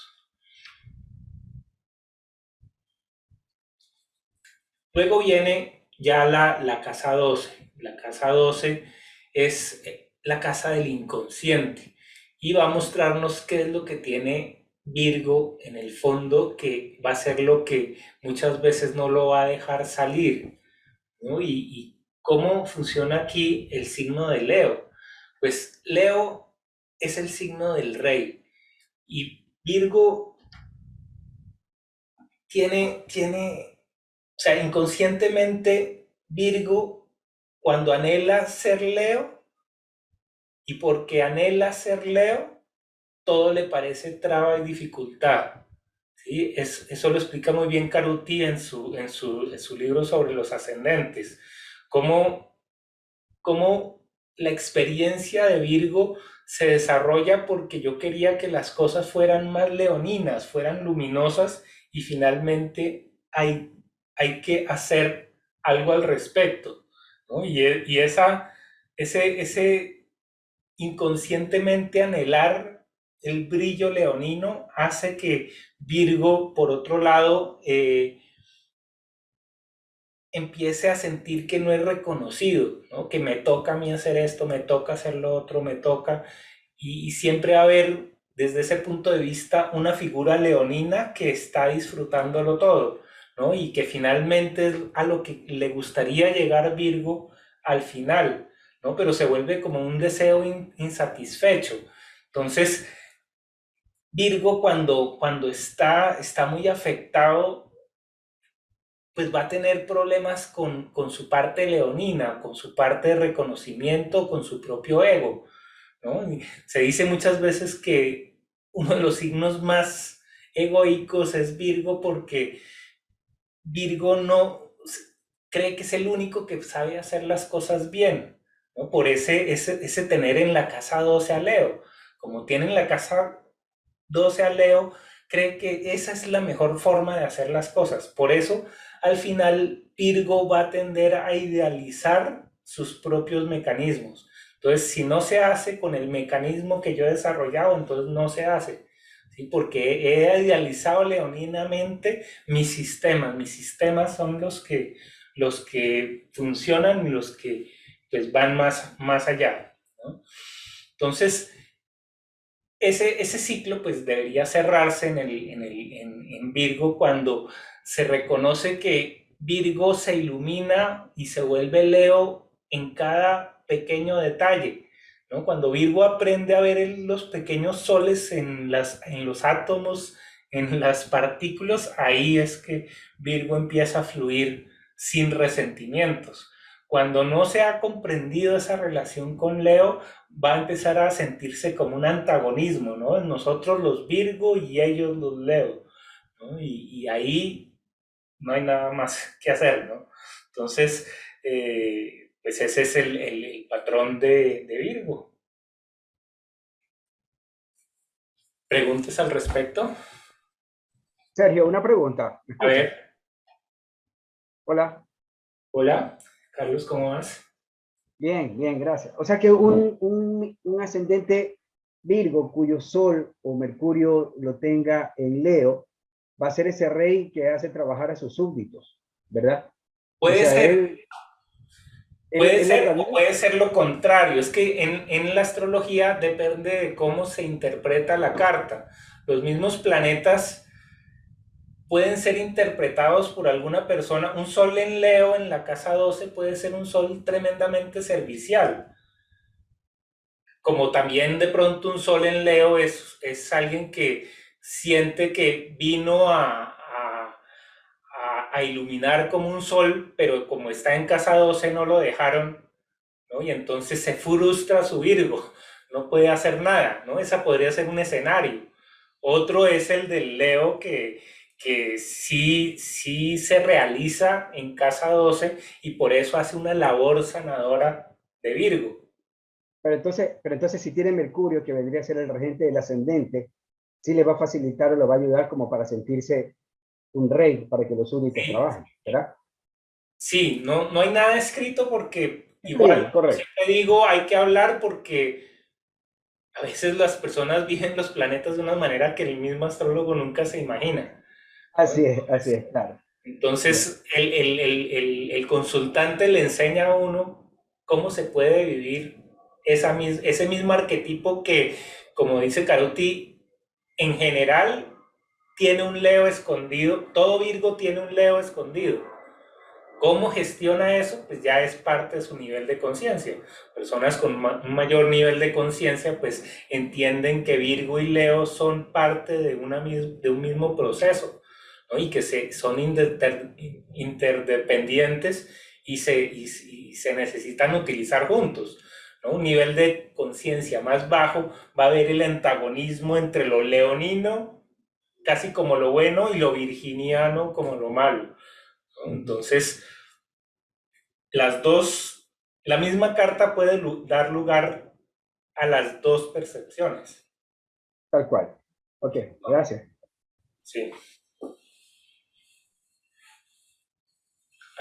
Luego viene ya la casa 12. La casa 12 es la casa del inconsciente y va a mostrarnos qué es lo que tiene Virgo en el fondo, que va a ser lo que muchas veces no lo va a dejar salir, ¿no? Y cómo funciona aquí el signo de Leo. Pues Leo es el signo del rey y Virgo o sea, inconscientemente Virgo, cuando anhela ser Leo y porque anhela ser Leo, todo le parece traba y dificultad. ¿Sí? Eso lo explica muy bien Caruti en su libro sobre los ascendentes. Cómo, cómo la experiencia de Virgo se desarrolla porque yo quería que las cosas fueran más leoninas, fueran luminosas y finalmente hay que hacer algo al respecto, ¿no? Y ese inconscientemente anhelar el brillo leonino hace que Virgo, por otro lado, empiece a sentir que no es reconocido, ¿no? Que me toca a mí hacer esto, me toca hacer lo otro, me toca, y siempre va a haber desde ese punto de vista una figura leonina que está disfrutándolo todo, ¿no? Y que finalmente es a lo que le gustaría llegar Virgo al final, ¿no? Pero se vuelve como un deseo insatisfecho. Entonces, Virgo cuando está muy afectado, pues va a tener problemas con su parte leonina, con su parte de reconocimiento, con su propio ego, ¿no? Y se dice muchas veces que uno de los signos más egoicos es Virgo porque Virgo no cree que es el único que sabe hacer las cosas bien, ¿no? Por ese tener en la casa 12 a Leo. Como tiene en la casa 12 a Leo, cree que esa es la mejor forma de hacer las cosas. Por eso, al final, Virgo va a tender a idealizar sus propios mecanismos. Entonces, si no se hace con el mecanismo que yo he desarrollado, entonces no se hace. ¿Sí? Porque he idealizado leoninamente mis sistemas son los que funcionan y los que pues, van más allá, ¿no? Entonces, ese ciclo pues debería cerrarse en Virgo cuando se reconoce que Virgo se ilumina y se vuelve Leo en cada pequeño detalle, ¿no? Cuando Virgo aprende a ver los pequeños soles en los átomos, en las partículas, ahí es que Virgo empieza a fluir sin resentimientos. Cuando no se ha comprendido esa relación con Leo, va a empezar a sentirse como un antagonismo, ¿no? Nosotros los Virgo y ellos los Leo, ¿no? Y ahí no hay nada más que hacer, ¿no? Entonces, pues ese es el patrón de Virgo. ¿Preguntas al respecto? Sergio, una pregunta. ¿Me A escuchas? ver, Hola. hola, Carlos, ¿cómo vas? Bien, bien, gracias. O sea que un ascendente Virgo cuyo Sol o Mercurio lo tenga en Leo va a ser ese rey que hace trabajar a sus súbditos, ¿verdad? O Puede sea, ser, puede él ser o organiza. puede ser lo contrario. Es que en la astrología depende de cómo se interpreta la carta. Los mismos planetas pueden ser interpretados por alguna persona. Un sol en Leo en la casa 12 puede ser un sol tremendamente servicial, como también de pronto un sol en Leo es alguien que siente que vino a iluminar como un sol, pero como está en casa 12 no lo dejaron, ¿no? Y entonces se frustra su Virgo, no puede hacer nada, ¿no? Esa podría ser un escenario. Otro es el del Leo que sí se realiza en casa 12 y por eso hace una labor sanadora de Virgo. Pero entonces si tiene Mercurio, que vendría a ser el regente del ascendente, sí le va a facilitar o le va a ayudar como para sentirse un rey, para que los súbditos Sí, trabajen, ¿verdad? sí, no hay nada escrito porque Está bien, igual, correcto. siempre digo, hay que hablar porque a veces las personas viven los planetas de una manera que el mismo astrólogo nunca se imagina, ¿no? Así es, claro. Bien. Entonces, el consultante le enseña a uno cómo se puede vivir ese mismo arquetipo que, como dice Caruti, en general tiene un Leo escondido, todo Virgo tiene un Leo escondido. ¿Cómo gestiona eso? Pues ya es parte de su nivel de conciencia. Personas con un mayor nivel de conciencia pues entienden que Virgo y Leo son parte de un mismo proceso, ¿no? Y que son interdependientes y se necesitan utilizar juntos, ¿no? Un nivel de conciencia más bajo va a haber el antagonismo entre lo leonino, casi como lo bueno, y lo virginiano como lo malo, ¿no? Entonces, las dos, la misma carta puede dar lugar a las dos percepciones. Tal cual. Ok, gracias. Sí.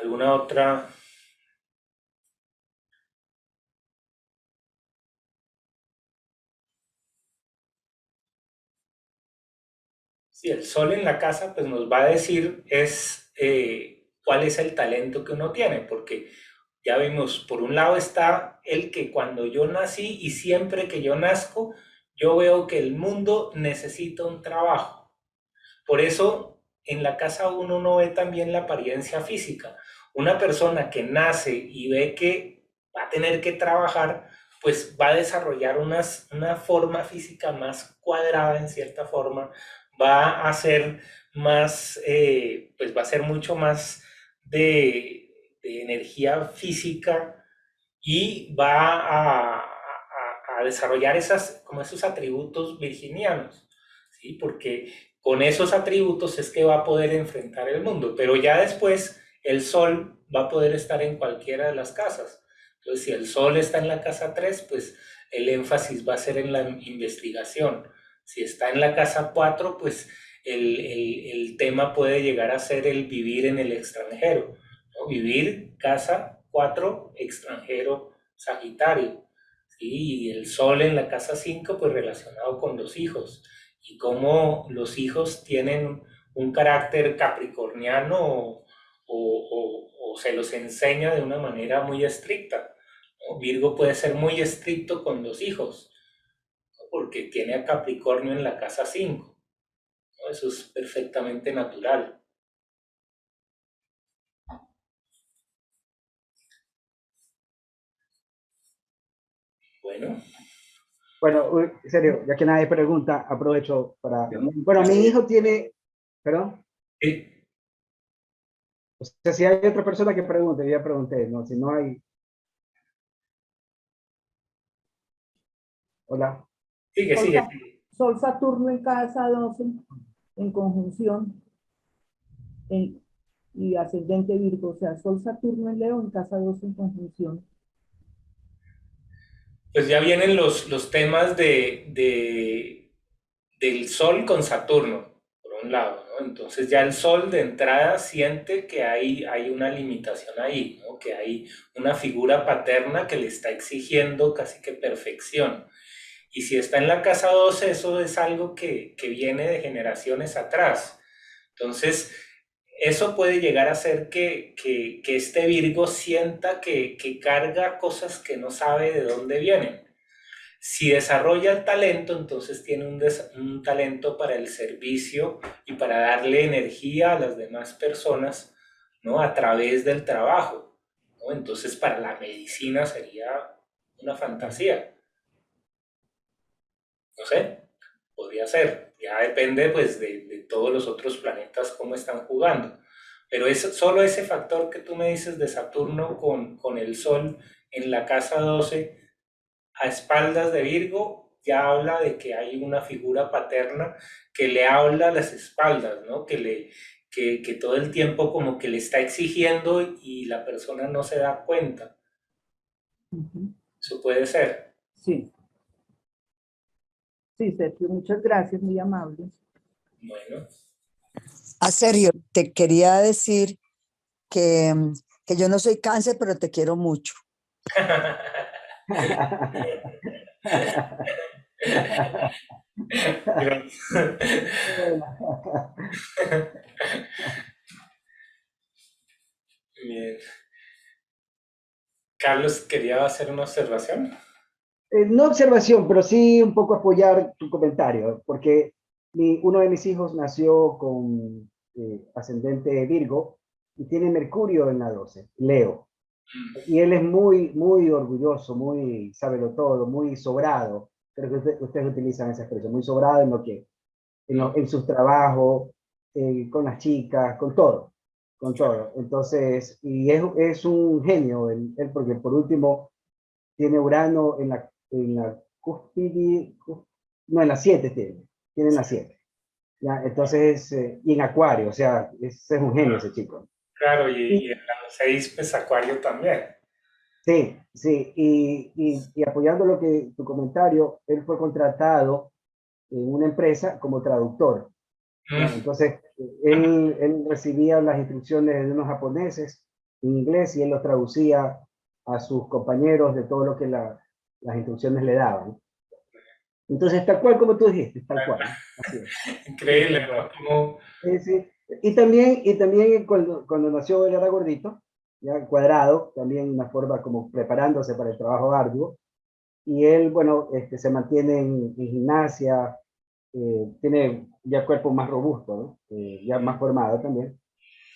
¿Alguna otra? Sí, el sol en la casa pues nos va a decir cuál es el talento que uno tiene, porque ya vimos, por un lado está el que cuando yo nací y siempre que yo nazco, yo veo que el mundo necesita un trabajo. Por eso en la casa uno ve también la apariencia física. Una persona que nace y ve que va a tener que trabajar, pues va a desarrollar una forma física más cuadrada en cierta forma, va a ser más, pues va a ser mucho más de energía física y va a desarrollar como esos atributos virginianos, ¿sí? Porque con esos atributos es que va a poder enfrentar el mundo, pero ya después el sol va a poder estar en cualquiera de las casas. Entonces, si el sol está en la casa 3 pues el énfasis va a ser en la investigación. Si está en la casa 4 pues el tema puede llegar a ser el vivir en el extranjero, ¿no? Vivir casa 4 extranjero, Sagitario. ¿Sí? Y el sol en la casa 5 pues relacionado con los hijos y cómo los hijos tienen un carácter capricorniano o se los enseña de una manera muy estricta, ¿no? Virgo puede ser muy estricto con los hijos, ¿no? Porque tiene a Capricornio en la casa 5, ¿no? Eso es perfectamente natural. Bueno. Bueno, en serio, ya que nadie pregunta, aprovecho para... Bueno, mi Sí. hijo tiene... ¿Perdón? Sí. O sea, si hay otra persona que pregunte, yo ya pregunté, ¿no? Si no hay... Hola. Sigue, Sol, sigue, sigue. Sol Saturno en casa 12, en conjunción, en, y ascendente Virgo, o sea, Sol Saturno en Leo en casa 12 en conjunción. Pues ya vienen los temas del Sol con Saturno, por un lado, ¿no? Entonces ya el Sol de entrada siente que hay una limitación ahí, ¿no? Que hay una figura paterna que le está exigiendo casi que perfección. Y si está en la casa 12, eso es algo que viene de generaciones atrás. Entonces, eso puede llegar a ser que este Virgo sienta que carga cosas que no sabe de dónde vienen. Si desarrolla el talento, entonces tiene un talento para el servicio y para darle energía a las demás personas, ¿no? A través del trabajo, ¿no? Entonces para la medicina sería una fantasía. No sé, podría ser. Ya depende pues de todos los otros planetas cómo están jugando. Pero es solo ese factor que tú me dices de Saturno con el Sol en la casa 12 a espaldas de Virgo ya habla de que hay una figura paterna que le habla a las espaldas, ¿no? Que todo el tiempo como que le está exigiendo y la persona no se da cuenta. Eso puede ser. Sí, sí, Sergio, muchas gracias, muy amable. Bueno. A serio, te quería decir que, que yo no soy Cáncer, pero te quiero mucho. Bien. Carlos quería hacer una observación. No observación, pero sí un poco apoyar tu comentario, porque uno de mis hijos nació con ascendente Virgo y tiene Mercurio en la 12, Leo. Y él es muy, muy orgulloso, muy sábelo todo, muy sobrado. Creo que ustedes utilizan esa expresión, muy sobrado en lo que, en sus trabajos, con las chicas, con todo, con todo. Entonces, y es un genio, él, porque por último tiene Urano en la cúspide, no, en la 7 tiene en la 7. ¿Ya? Entonces, y en Acuario, o sea, es un genio ese chico. Claro, y en la 6, pues Acuario también. Sí, sí, y apoyando lo que tu comentario, él fue contratado en una empresa como traductor, ¿ya? Entonces, él recibía las instrucciones de unos japoneses en inglés y él los traducía a sus compañeros de todo lo que las instrucciones le daban. Entonces, tal cual como tú dijiste, tal cual. Así es. Increíble, ¿no? Como, Sí. Y también cuando nació él era gordito, ya cuadrado, también una forma como preparándose para el trabajo arduo. Y él, bueno, se mantiene en gimnasia, tiene ya cuerpo más robusto, ¿no? Ya más formado también.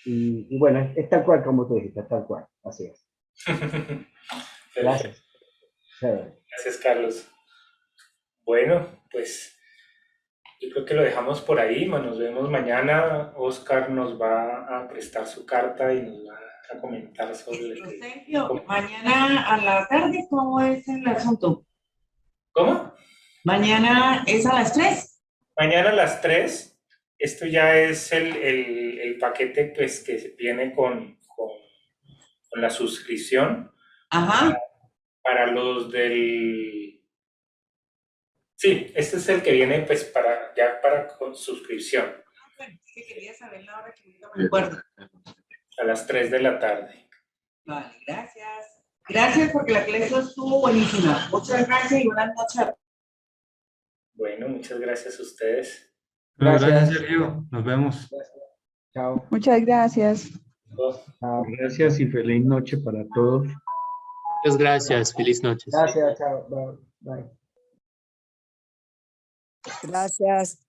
Y bueno, es tal cual como tú dijiste, tal cual, así es. perfecto. Gracias. Chévere. Gracias, Carlos. Bueno, pues yo creo que lo dejamos por ahí. Nos vemos mañana. Oscar nos va a prestar su carta y nos va a comentar sobre el... Sergio, mañana a la tarde, ¿cómo es el asunto? ¿Cómo? Mañana es a las 3. Mañana a las 3. Esto ya es el paquete pues, que viene con la suscripción. Ajá. Para los del... Sí, este es el que viene pues para con suscripción. Bueno, es que quería saber la hora que no me acuerdo. A las 3 de la tarde. Vale, gracias. Gracias porque la clase estuvo buenísima. Muchas gracias y buenas noches. Bueno, muchas gracias a ustedes. Bueno, Gracias. gracias, Sergio. Nos vemos. Chao. Muchas gracias. Chao. Gracias y feliz noche para todos. Muchas gracias. Feliz noche. Gracias, chao. Bye. Bye. Gracias.